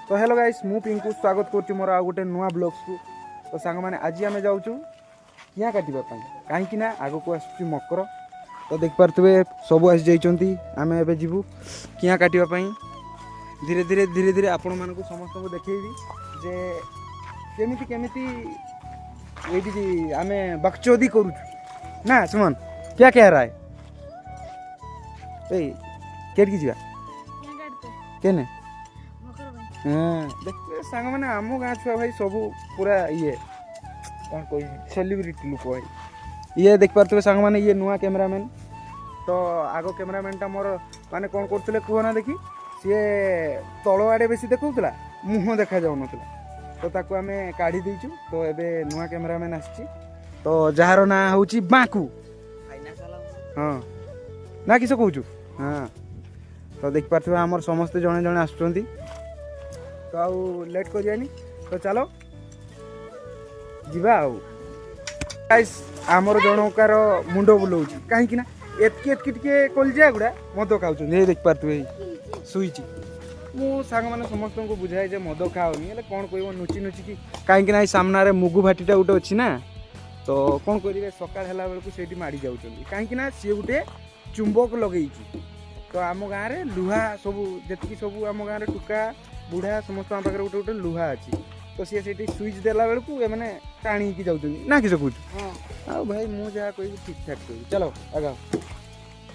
तो hello guys मु पिंकू स्वागत करुच्ची मोर आ गोटे नुआ ब्लॉग्स को। तो सांग मैंने आज आम जाऊँ किया काटिया कहीं आग को आस मकर। तो देख पारे सब आसी जाइए आम ए जीवु किया काटापी धीरे धीरे धीरे धीरे आपण मान समस्त को देखी जे केमिति केमिति ये आम बकचोदी करूँ ना। सुमन क्या कह रहा है ए केट की जा केने देखते सांग मैंने आम गाँ छुआ भाई सब पूरा ये कौन कह सेलिब्रिटी लोक भाई ये देख पारे सांग मैंने ये नुआ कैमरामैन। तो आग कैमरामैनटा मोर माने कौन करते कहना देखी सी तल आड़े बेसी देखा मुह देखा जाऊन तो ताकू आम काढ़ी देचु। तो एबे नुआ कैमरामैन आसी तो जार ना हूँ बांकू हाँ ना किस कहूँ हाँ। तो देख पारे आमर समस्ते जड़े जड़े आसुँच तो आउ लेट करियानी तो चलो जीवा गाइस आमर जनकार मुंड बुलाऊँ कहीं एतकी एतकी टे कलजिया गुड़ा मद खाऊँ देख पारे शुई मु सांग मैंने समस्त को बुझाए जे मद खाओनी कौन कह नुची नुचिकी कहीं सामने मुगु भाटीटा गोटे अच्छी ना। तो कौन करेंगे सकाल है बेलू से माड़ी जाऊँ कहीं सी गोटे चुंबक लगे। तो आम गाँव में लुहा सब जी सब आम गाँव में टुका बुढ़ा समस्त पाखे गोटे गोटे लुहा अच्छी। तो सी से सुइच देला बेलू ये मैंने टाणी जाऊँ ना किस कह भाई मुझे कह ठीक ठाक कह चलो आगा।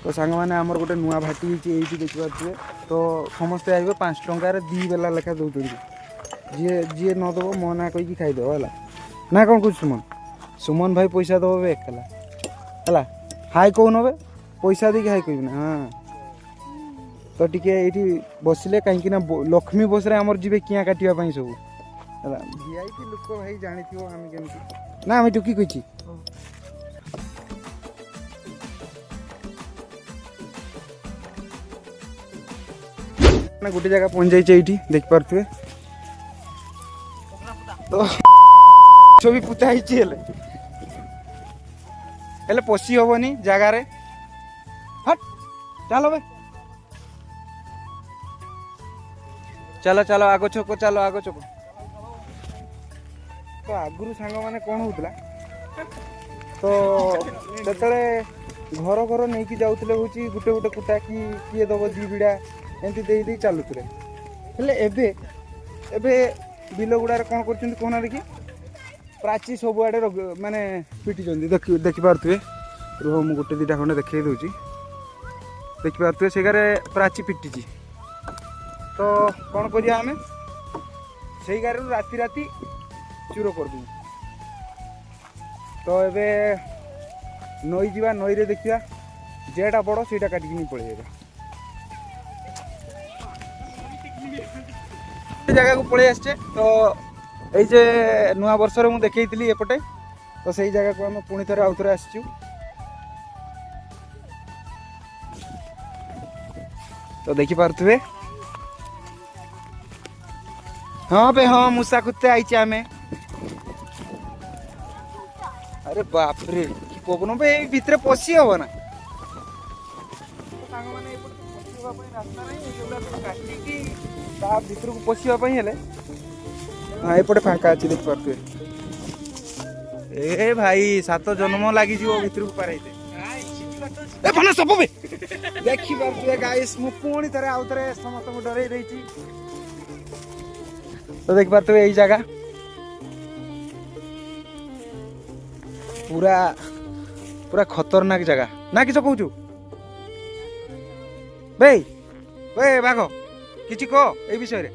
तो सांग मैंने आमर गोटे नुआ भाटी ये देखिए तो समस्ते आइए 5 टंकार 2 बेला लेखा दौर जी जी नदब मो ना कहीकि खाईदेव है ना कौन कह सुमन सुमन भाई पैसा दब एकला है हाई कौन हे पैसा देकी हाई कह हाँ। तो टी ये बसिले कहीं लक्ष्मी बस आमर जी किया काटापी सब है वीआईपी लोक भाई जानी आम केमती ना आम टुकी कही गोटे जगह पहुंच जाइए ये देख पारे तो छवि पुता हेले पशि हेनी जगार हट चलो भाई चलो चलो आग छक चलो आग छक। तो आगुरी सांग मैंने कौन होता तो जो घर घर नहीं कि जाऊे हूँ गोटे गोटे कुटा कि किए दब 2 बिड़ा एमती दे चलुते हेले बिल गुड़ा कौन कर कहना देखी प्राची सब आड़े माने पिटी देखिपे रुह मुझे गोटे 2टा खंडे देखे दूसरी देखिपे से प्राची पिटी। तो कौन करिया आमे से गार राति राति चूर कर दूँ। तो एबे नई जावा नई रे देखिया जेटा बड़ से काटिकी पड़े जगह को पड़े आसचे। तो ये नुआ वर्ष में मुझे देखी एपटे तो सही जगह को आम पुणी थे आउ थे आसचु। तो देखी पारे हाँ बे हाँ मूसा खुदते आई आमे अरे बाप रे कि पवन बे भितर पशि हम ना रास्ता भितर को पशियापी हाँ एपटे फाँका अच्छी देख पारे ए भाई 7 जन्म लगी भितर को पारे सब देखी पारे गाइस मु पुणी थे आउ थे समस्त को डर देती। तो देख पारे यही जगह पूरा पूरा खतरनाक जगह ना किस कहूँ भाई भाई बाघ किसी कह ए विषय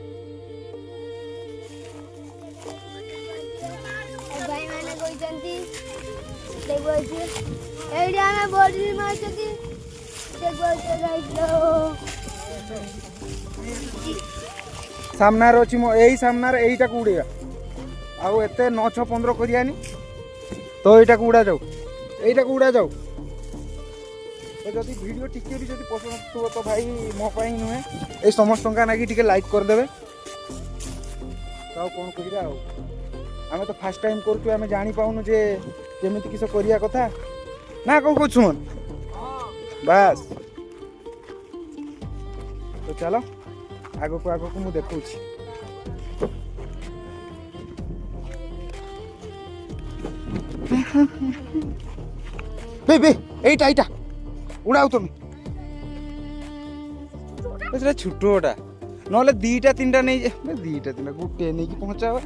सामनार अच्छी यही सामनार यहीटा को उड़ेगा आउ एत 9 6 15 करियानी। तो यहाँ को उड़ा जाऊ यहीटा को उड़ा जाऊ। तो जब वीडियो टिके भी जब पसंद थो तो भाई मो नुहे ये समस्त ना टे लाइक करदे। तो कौन कह आम तो फास्ट टाइम करें जानी पाऊनु जे केमी किस करिया कथा ना कौन कह सुमन बस। तो चलो आग को मुझे देखा বে বে এইটা এইটা উড়াও তুমি সেটা ছোটটা নহলে দুইটা তিনটা নেই দুইটা তিনটা গোটে নেইকি পৌঁছাবা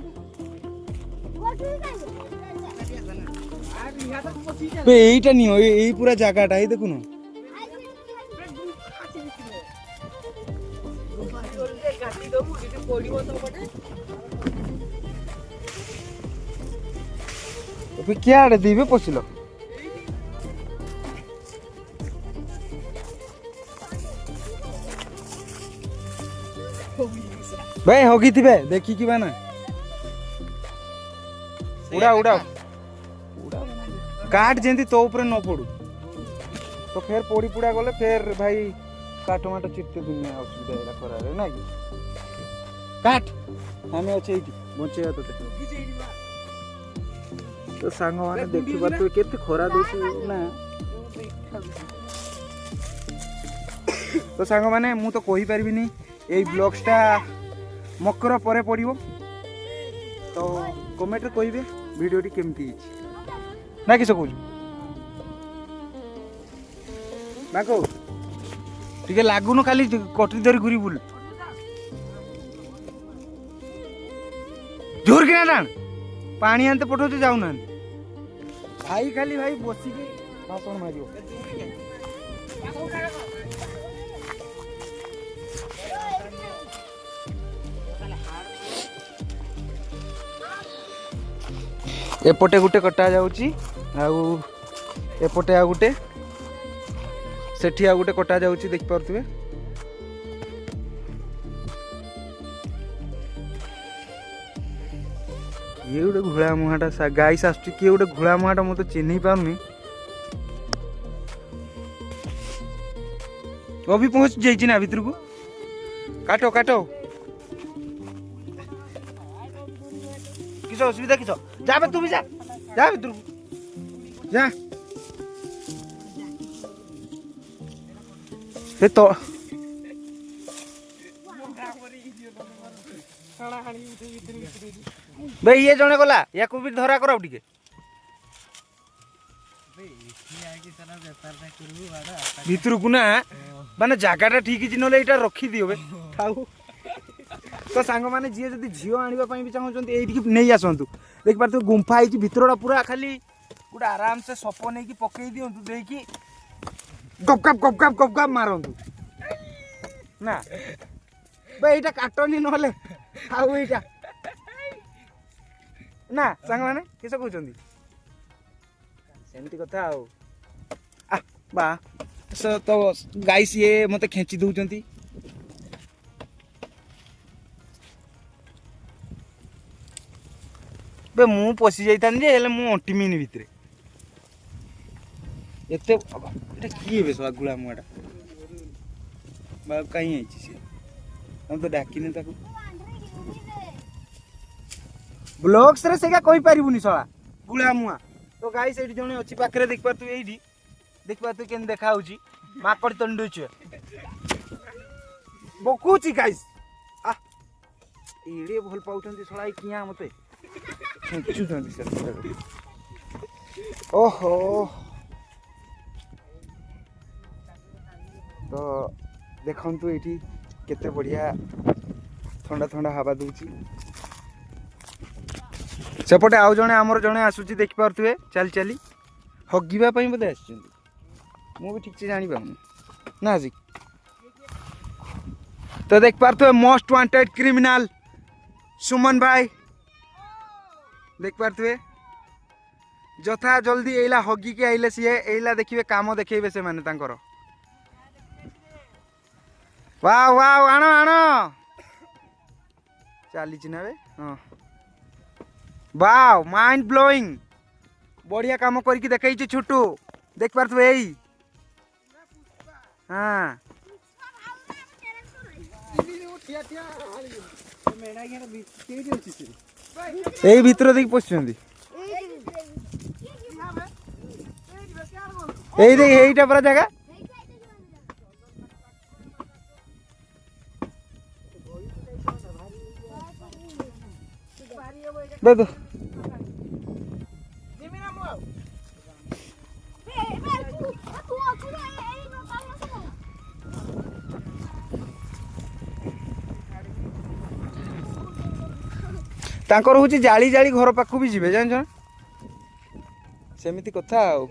বে এইটা নিও এই পুরা জায়গাটা এই দেখুন କିଆଡ଼େ ଦିବେ ପଶିଲ ଭାଇ ହଗିଥିବେ ଦେଖିକି ବା ନା ଉଡ଼ା ଉଡ଼ା କାଠ ଯେମିତି ତୋ ଉପରେ ନ ପଡୁ ତ ଫେର ପୋଡ଼ି ପୁଡ଼ା ଗଲେ ଫେର ଭାଇ କାଠ ମାଟ ଚିପତେ ଦୁନିଆ ଅସୁବିଧା ହେଲା ଖରାରେ ନା କି କାଠ ଆମେ ଅଛେ ଏଇଠି ବଞ୍ଚେଇବା ତୋତେ तो सांग माने देखि पारतु केते खरा दोची ना तो सांग माने मु तो कहि परबिनी एई ब्लॉग्सटा मकर परे पड़िबो तो कमेंट रे कहिबे वीडियोटी केमती हिची ना किस कहू ना को टिके लागुनो खाली कटरी धरी घुरी बुल जोर के ना डाण पानी आनते पठौते जाऊ ना भाई खाली भाई बसिकी भाषण मारियो एपटे गुटे कटा जाउची आउ एपटे आ गुटे सेठी आ गुटे कटा जाउची देख पारथुबे ये गोटे घोड़ा मुहाटा गाई आसुची किए गोटे घोड़ा मुहाटा मुझे चिन्ह पारनी अभी पहुंच जाइए ना भीतर को काटो काटो किस असुविधा किस जा तू भी जा भीतर को जा तो भाई ये जने गला या को भी धरा कराओ टिके भीतर को ना माने जगहटा ठीक जी नले एटा रखी दियो बे थाउ तो सांग माने जी जदी झियो आनिबा पई भी चाहउचंती एठी नै आसंतु देख पार तो गुंफा आइची भीतरडा पूरा खाली गुड आराम से सपो नै की पकई दियंतु देकी गप गप मारंतु ना बे एटा काटनी नले थाउ एटा ना सांग माने किस कहउचंती सेमती कथा आ बा तो गाइस ये मते खेची दउचंती बे मु पसी जाइतान जे हेले मु अंटिमिनी भितरे एते एटा की बे सवा गुला मुआटा बा काई आइची से हम तो डाकिने ताको ब्लॉग्स रे सेगा कहि पारिबुनी सळा गुला मुआ तो गाइस एठी जणे अछि पाखरे देख पार तू एठी देख पार तू केन देखा होची माकड़ तंडुच बकुची गाइस आ एडे भल पाउचंती सळा किया मते खेचु जंती सर ओहो तो देखंतु एठी केते बढ़िया ठंडा ठंडा हवा दूची सेपटे आउ जणे आमर जणे आसुची देखि पारथुए चल चली हगिबा पई बदे आछिंती मु भी ठीक से जानी पाऊनी ना जी तो देख पारथुए मोस्ट वांटेड क्रिमिनल सुमन भाई देख पारथुए जथा जल्दी एला हगी के आइले सी एला देखिबे काम देखैबे से माने तांकर वाह वाह आनो आनो चली चिना बे हां वाव माइंड ब्लोइंग बढ़िया काम करके देखै छी छोटू देख पारथु एई हां एई भीतर देख पछुंदी एई देख एईटा पूरा जगह दे दो तांकर हूँ जाली जाली घर पाखु भी जीवे जान सेमिति कथा आउ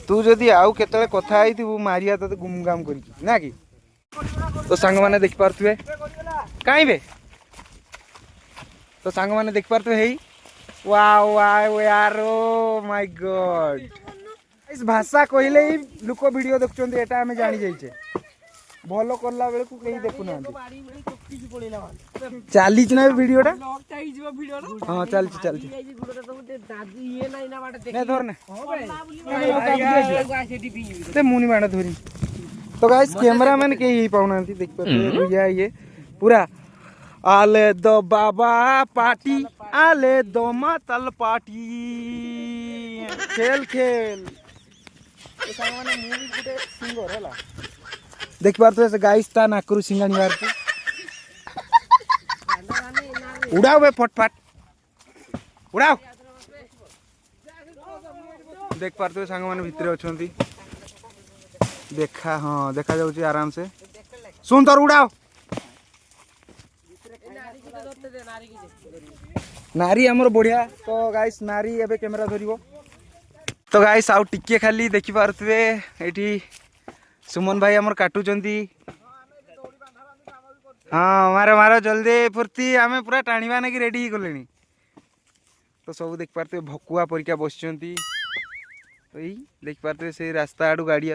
तू जदि आउ केतले कथा आई थी मारिया तो गुमगाम करी ना कि तो सांग माने देख पारथुए काई बे तो सांग माने देख पारथुए हेई वाओ वाओ यार ओ माय गॉड इस भाषा कहले ही लोक वीडियो देखछन एटा हमें जानि जाइछे भलो करला बेले को केही देखु ना चालीच ना वीडियोटा हां चल ने धर ने ते मुनि बाण धरी तो गाइस कैमरामैन के ही पाउना देख पाते ये पूरा आले दो बाबा पार्टी आले दो मातल पार्टी खेल खेल तो सामाने मूवी गुटे सिंगर हला देख पार तो ऐसे गाइस ता नाकरू सिंगानी बार उड़ाओ बे फटफट उड़ाओ देख पार तो सांग माने भितरे अछंती देखा हाँ देखा जाउची आराम से सुन तर उड़ाओ नारी हमर बढ़िया तो गाइस नारी एबे कैमरा धरिबो तो गाइस आउ टिके खाली देखि पारथुवे एठी सुमन भाई हमर काटुचंती हाँ मारो मारो जल्दी फुर्ती आमे पूरा टाणीबा ना कि रेडी ही गलेनी तो सब देख पारथुवे भकुआ परिका बसचंती तो ई देख पारथुवे से रास्ता आडू गाड़ी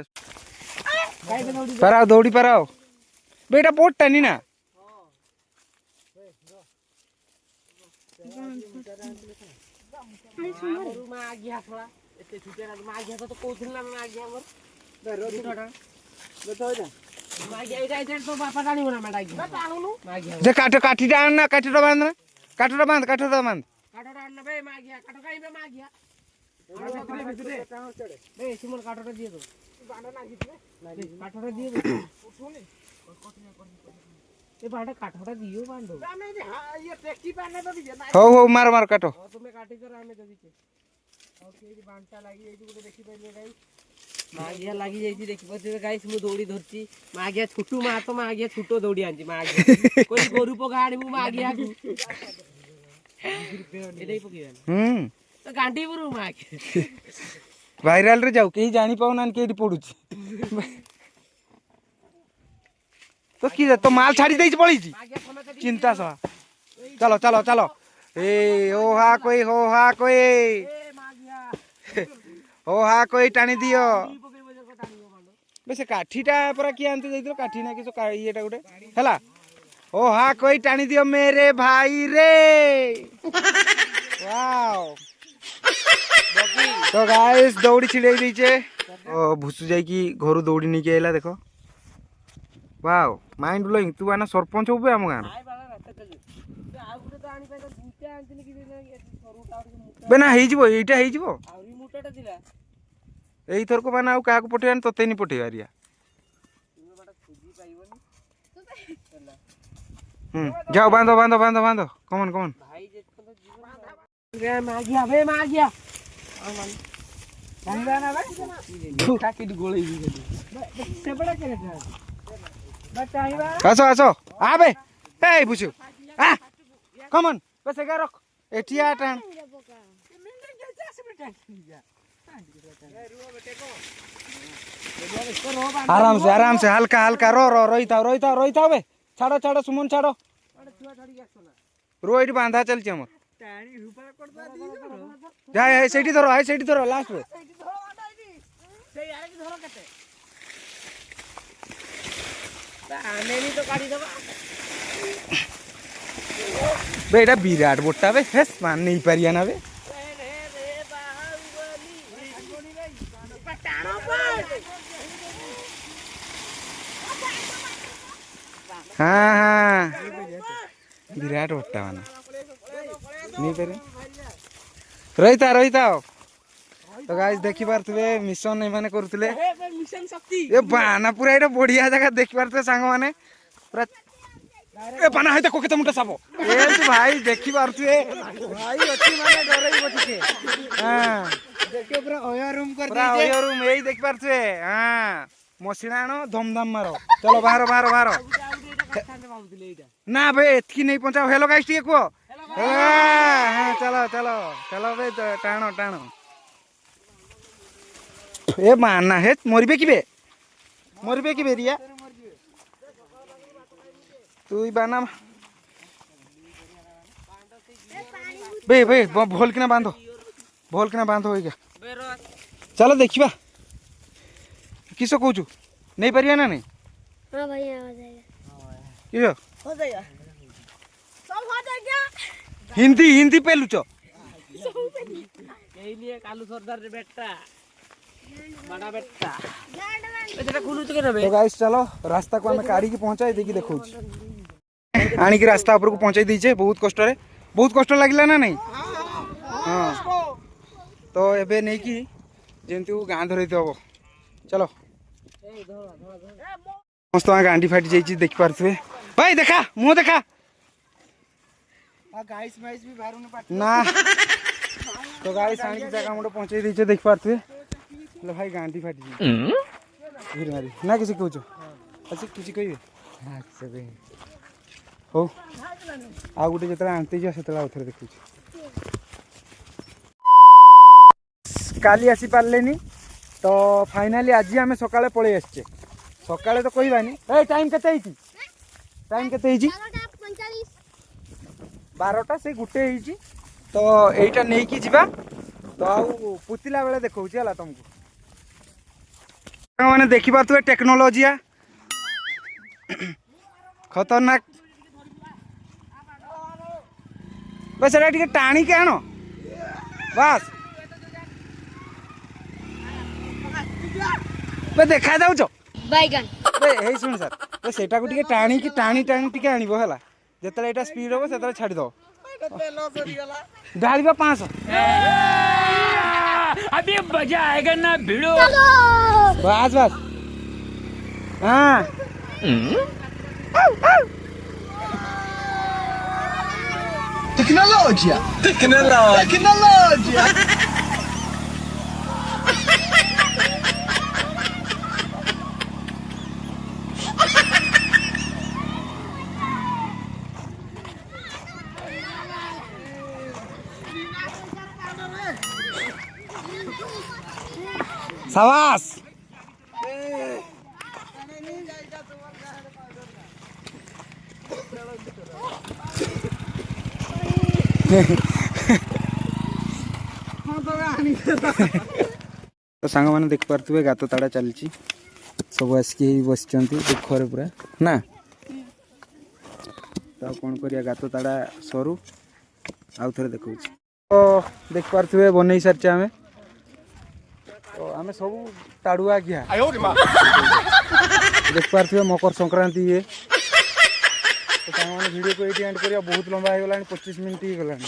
पाराओ दौड़ी पाराओ बेटा बहुत टानी ना काठ काठी आन ना काठीटा बांध ना काठटा बांध काठटा बांध हो हो मार मार काटो मागिया लगी जाइए देखी पाते गाइस मु दौड़ी धरती मागिया छुटू मा तो मागिया छुटो दौड़ी आंची मागिया कोई गोरु पका आनी मु मागिया को एदे पकिया तो गांडी पुरु मागिया वायरल रे जाऊ केही जानी पाउ ना केही पडुची तो की तो माल छाड़ी देई पड़ी चिंता सा चलो चलो चलो ए हो हा कोई हो हा कोई टाणी दियो बेसे काठीटा परा किए आनते जाइतो काठी ना किसो येटा गुटे हला ओ हा कोई टाणी दियो मेरे भाई रे वाओ तो गाइस दौड़ी छिड़े दीचे ओ भुसु जाई की घरु दौड़ी नि के आइला देखो वाओ माइंड ब्लोइंग तू आना सरपंच होबे हम गां बेना हेई जिवो एटा हेई जिवो एई थर को माने आ काहा को पठेयान तते नि पठेयारिया जाओ बांधो बांधो बांधो बांधो कमन कमन मागिया बे मागिया जानिबा ना बे काकी गोळी दी सेबडा करे बताइबा आसो आसो आ बे ए बुझु आ कमन बस एगा रख एटिया टाण आराम से हल्का हल्का रो रो रोईता बे छाड़ो छाड़ो सुमन छाड़ो रो एटी बांधा चलछि हमर जा है सेठी धरो लास्ट रे बेटा विराट बोटा बे हेस मान नहीं पारिया ना बे हाँ हाँ विराट बोटा माना नहीं पारे रहीता तो गाइस देखि पारथुबे मिशन नै माने करथुले मिशन शक्ति ए बाना पूरा एटा बढ़िया जगह देखि पारथुबे सांग माने पूरा ए पाना है देखो केते मुंडा साप ए तू भाई देखि पारछु ए भाई अछि माने डरई बटिके हां देखियो पूरा ओया रूम कर पूरा ओयो रूम एई देख पारछु ए हां मसिना आनो धमधम मारो चलो बाहर बाहर बाहर ना बे एतकी नहीं पहुंचाओ हेलो गाइस टिके को हां चलो चलो चलो बे टाणो टाणो ए माना है मरबे की बेरिया तू बाना बे बे भोल किना बांधो हो गया चलो देखिबा किसो कहूचु नहीं परिया ना नहीं हां भैया हो जाएगा किसो हो जाएगा सब हो जाएगा हिंदी पे लुचो यही लिए कालू सरदार रे बेटा बड़ा बेटा एटा खुलु के रे तो गाइस चलो रास्ता को हमें काढ़ी की पहुंचाई देखी देखो आनी की रास्ता ऊपर को पहुंचाई दीजिए बहुत कष्ट लागला ना नहीं हां तो एबे नहीं की जेंतु गां धरैते हबो चलो मस्त गांडी फाटी जाइए देख पारे भाई देखा मुँह देखा गाइस माइस भी बाहर ने पाट ना तो गाइस आनी की जगह मुंडे पहुंचाई दीजिए देख पारे लो भाई गांडी फाटी फिर मारी ना किसी कहूछ अच्छा किसी कहिए हो आ गोटे जो आनते जा से आउे देखु काली आसी पार्लेनी तो फाइनाली आज आम सकाଳେ पळेई आछे सकाळे तो कहबानी ए टाइम केते हिची टाइम केते हिची 12टा से गुटे हिची तो एटा नै की जिबा तो आ पुतिला बेले देखौची हला तुमको माने देखि पारतु टेक्नोलॉजी खतरनाक बस एटा टिके टाणी के आनो बस बे देखा जाउछ बैगन बे हे सुन सर बे सेटा को टिके टाणी टिके आनिबो हला जेतले एटा स्पीड होबो सेतले छाडी दो डालिबा 500 अभी मजा आएगा ना भिड़ो बस बस हां Tecnologia! शाबाश तो सांग मैंने देख पारे गात ताड़ा चलती सब आसिक बस दुखरे पूरा ना तो कौन कर गात ताड़ा सरू आउ थे देखा तो देख पारे बनई सारी आम तो आम सब ताड़ुआ गिया देख पारे मकर संक्रांति ये तो वीडियो को ये एंड करिया बहुत लंबा हो गला 25 मिनट ही गलानी